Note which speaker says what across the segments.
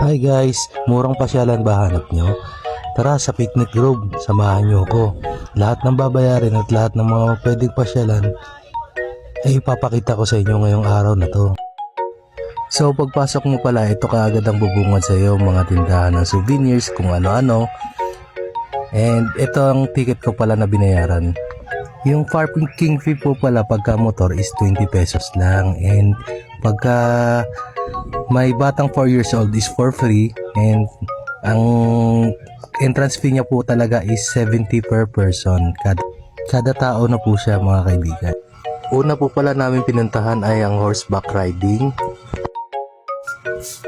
Speaker 1: Hi guys, murang pasyalan ba hanap nyo? Tara sa Picnic Grove, samahan nyo ako. Lahat ng babayarin at lahat ng mga pwedeng pasyalan ay ipapakita ko sa inyo ngayong araw na to. So pagpasok mo pala, ito kaagad ang bubungad sa iyo, mga tindahan ng souvenirs, kung ano-ano. And ito ang ticket ko pala na binayaran. Yung parking fee po pala pagka motor is 20 pesos lang. And pagka may batang 4 years old is for free. And ang entrance fee niya po talaga is 70 per person. Kada tao na po siya, mga kaibigan. Una po pala namin pinuntahan ay ang horseback riding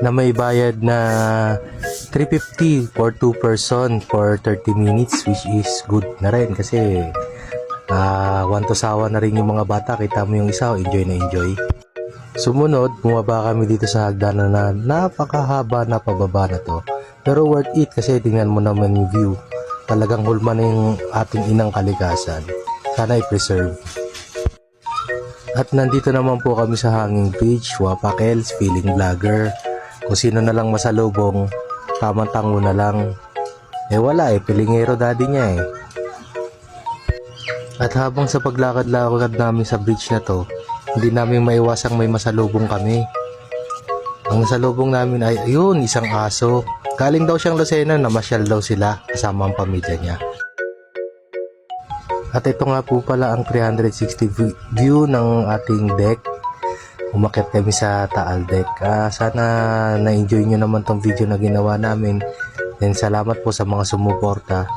Speaker 1: na may bayad na 350 for 2 person for 30 minutes, which is good na rin kasi one to sawa na rin yung mga bata. Kita mo yung isa, enjoy na enjoy. Sumunod, bumaba kami dito sa hagdanan na napakahaba na pababa na to, pero worth it kasi tingnan mo naman yung view. Talagang hulma na yung ating inang kalikasan, sana i-preserve. At nandito naman po kami sa Hanging Bridge, Wapakels, feeling vlogger. Kung sino na lang masalubong, tamang tango na lang. Wala pilingero daddy niya At habang sa paglakad-lakad namin sa bridge na to, hindi namin maiwasang may masalubong kami. Ang nasalubong namin ay, ayun, isang aso. Galing daw siyang Lucena, namasyal daw sila kasama ang pamilya niya. At ito nga po pala ang 360 view ng ating deck. Umakyat kami sa Taal Deck. Sana na-enjoy nyo naman tong video na ginawa namin. And salamat po sa mga sumuporta.